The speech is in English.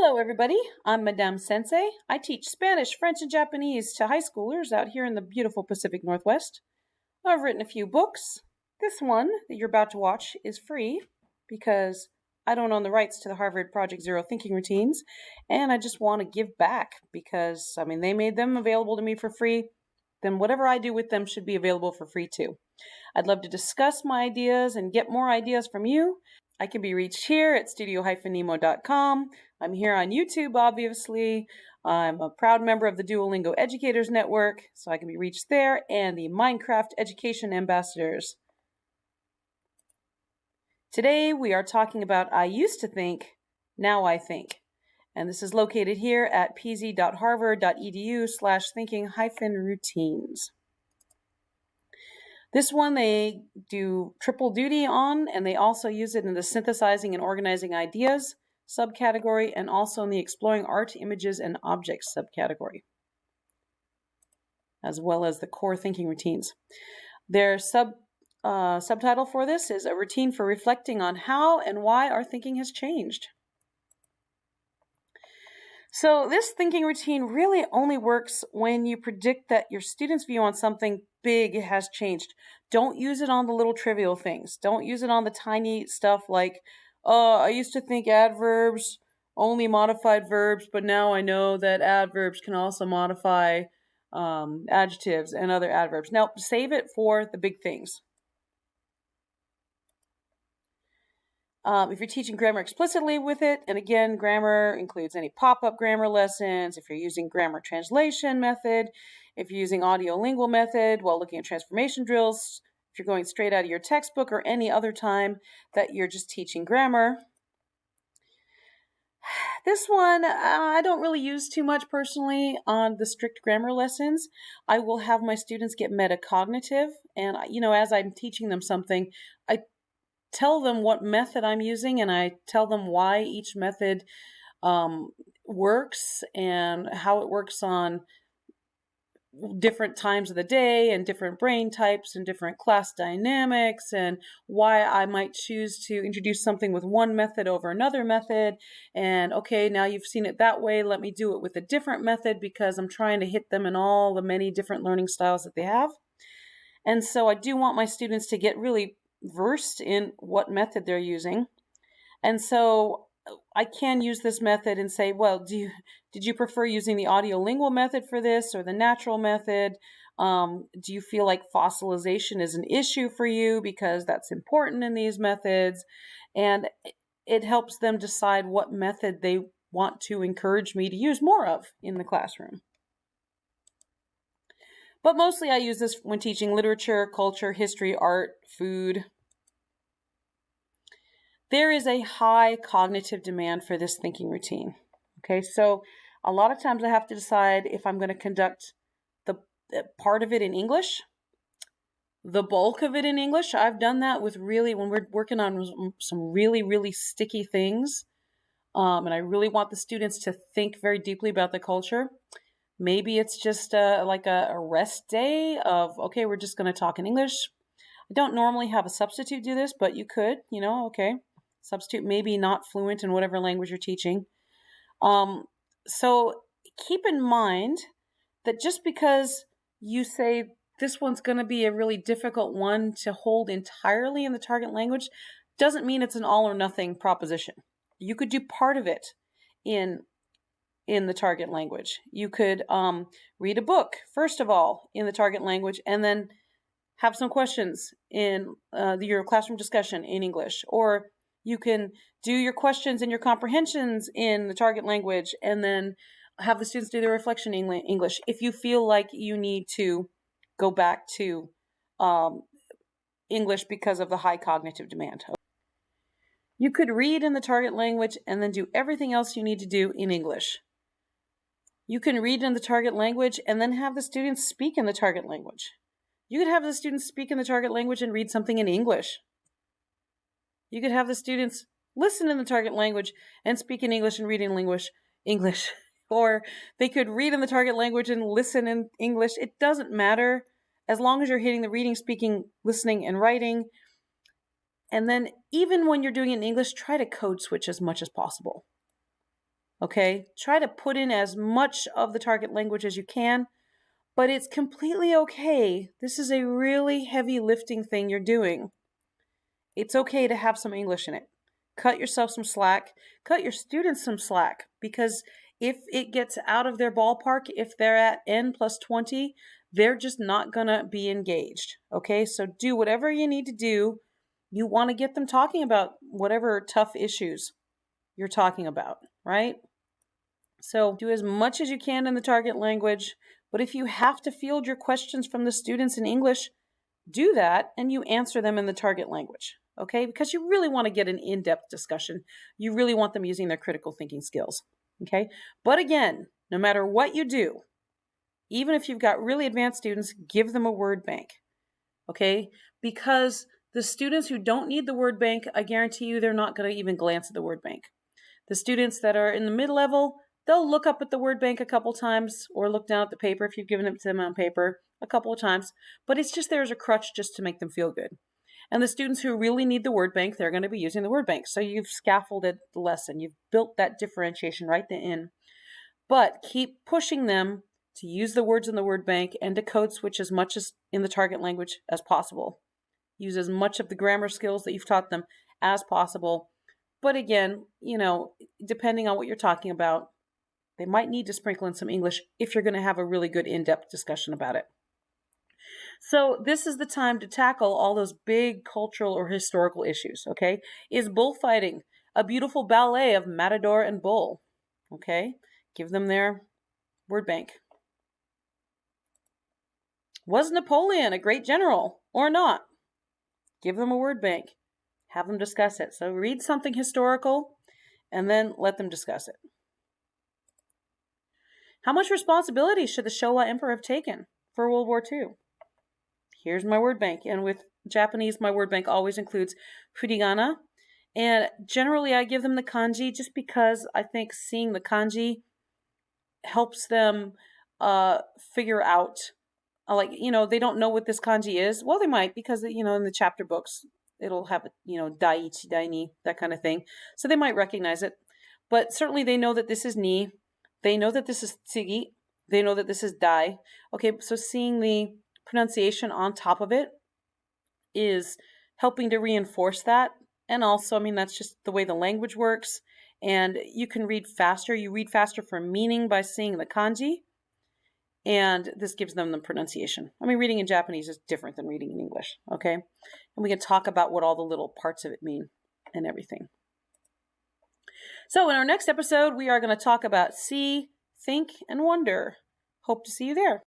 Hello, everybody. I'm Madame Sensei. I teach Spanish, French, and Japanese to high schoolers out here in the beautiful Pacific Northwest. I've written a few books. This one that you're about to watch is free because I don't own the rights to the Harvard Project Zero thinking routines, and I just want to give back because, they made them available to me for free. Then whatever I do with them should be available for free too. I'd love to discuss my ideas and get more ideas from you. I can be reached here at studio-nemo.com. I'm here on YouTube, obviously. I'm a proud member of the Duolingo Educators Network, so I can be reached there, and the Minecraft Education Ambassadors. Today, we are talking about I used to think, now I think. And this is located here at pz.harvard.edu/thinking-routines. This one they do triple duty on, and they also use it in the synthesizing and organizing ideas subcategory, and also in the exploring art, images, and objects subcategory, as well as the core thinking routines. Their subtitle for this is a routine for reflecting on how and why our thinking has changed. So this thinking routine really only works when you predict that your student's view on something big has changed. Don't use it on the little trivial things. Don't use it on the tiny stuff like, I used to think adverbs only modified verbs, but now I know that adverbs can also modify adjectives and other adverbs. Now, save it for the big things. If you're teaching grammar explicitly with it, and again, grammar includes any pop-up grammar lessons, if you're using grammar translation method, if you're using audiolingual method while looking at transformation drills, if you're going straight out of your textbook, or any other time that you're just teaching grammar. This one, I don't really use too much personally on the strict grammar lessons. I will have my students get metacognitive, and as I'm teaching them something, I tell them what method I'm using, and I tell them why each method works and how it works on different times of the day and different brain types and different class dynamics, and why I might choose to introduce something with one method over another method. And okay, now you've seen it that way, let me do it with a different method, because I'm trying to hit them in all the many different learning styles that they have. And so I do want my students to get really versed in what method they're using. And so I can use this method and say, well, did you prefer using the audiolingual method for this or the natural method? Do you feel like fossilization is an issue for you because that's important in these methods? And it helps them decide what method they want to encourage me to use more of in the classroom. But mostly I use this when teaching literature, culture, history, art, food. There is a high cognitive demand for this thinking routine. Okay, so a lot of times I have to decide if I'm going to conduct the part of it in English, the bulk of it in English. I've done that with when we're working on some really, really sticky things, and I really want the students to think very deeply about the culture. Maybe it's just like a rest day of, okay, we're just going to talk in English. I don't normally have a substitute do this, but you could, okay. Substitute maybe not fluent in whatever language you're teaching. So keep in mind that just because you say this one's going to be a really difficult one to hold entirely in the target language doesn't mean it's an all or nothing proposition. You could do part of it in the target language. You could read a book, first of all, in the target language, and then have some questions in your classroom discussion in English. Or you can do your questions and your comprehensions in the target language, and then have the students do their reflection in English if you feel like you need to go back to English because of the high cognitive demand. You could read in the target language and then do everything else you need to do in English. You can read in the target language and then have the students speak in the target language. You could have the students speak in the target language and read something in English. You could have the students listen in the target language and speak in English and read in English. Or they could read in the target language and listen in English. It doesn't matter as long as you're hitting the reading, speaking, listening, and writing. And then even when you're doing it in English, try to code switch as much as possible. Okay? Try to put in as much of the target language as you can, but it's completely okay. This is a really heavy lifting thing you're doing. It's okay to have some English in it. Cut yourself some slack. Cut your students some slack, because if it gets out of their ballpark, if they're at N plus 20, they're just not going to be engaged. Okay? So do whatever you need to do. You want to get them talking about whatever tough issues you're talking about, right? So do as much as you can in the target language, but if you have to field your questions from the students in English, do that and you answer them in the target language, okay? Because you really want to get an in-depth discussion. You really want them using their critical thinking skills, okay? But again, no matter what you do, even if you've got really advanced students, give them a word bank, okay? Because the students who don't need the word bank, I guarantee you they're not going to even glance at the word bank. The students that are in the mid-level, they'll look up at the word bank a couple times or look down at the paper if you've given it to them on paper a couple of times, but it's just there as a crutch just to make them feel good. And the students who really need the word bank, they're going to be using the word bank. So you've scaffolded the lesson. You've built that differentiation right in. But keep pushing them to use the words in the word bank and to code switch as much as in the target language as possible. Use as much of the grammar skills that you've taught them as possible. But again, depending on what you're talking about, they might need to sprinkle in some English if you're going to have a really good in-depth discussion about it. So this is the time to tackle all those big cultural or historical issues, okay? Is bullfighting a beautiful ballet of matador and bull? Okay? Give them their word bank. Was Napoleon a great general or not? Give them a word bank. Have them discuss it. So read something historical and then let them discuss it. How much responsibility should the Showa emperor have taken for World War II? Here's my word bank. And with Japanese, my word bank always includes furigana. And generally, I give them the kanji just because I think seeing the kanji helps them figure out, they don't know what this kanji is. Well, they might, because, in the chapter books, it'll have, daiichi, daini, that kind of thing. So they might recognize it. But certainly they know that this is ni. They know that this is tsugi. They know that this is dai. Okay, so seeing the pronunciation on top of it is helping to reinforce that. And also, that's just the way the language works. And you can read faster. You read faster for meaning by seeing the kanji. And this gives them the pronunciation. Reading in Japanese is different than reading in English, okay? And we can talk about what all the little parts of it mean and everything. So in our next episode, we are going to talk about see, think, and wonder. Hope to see you there.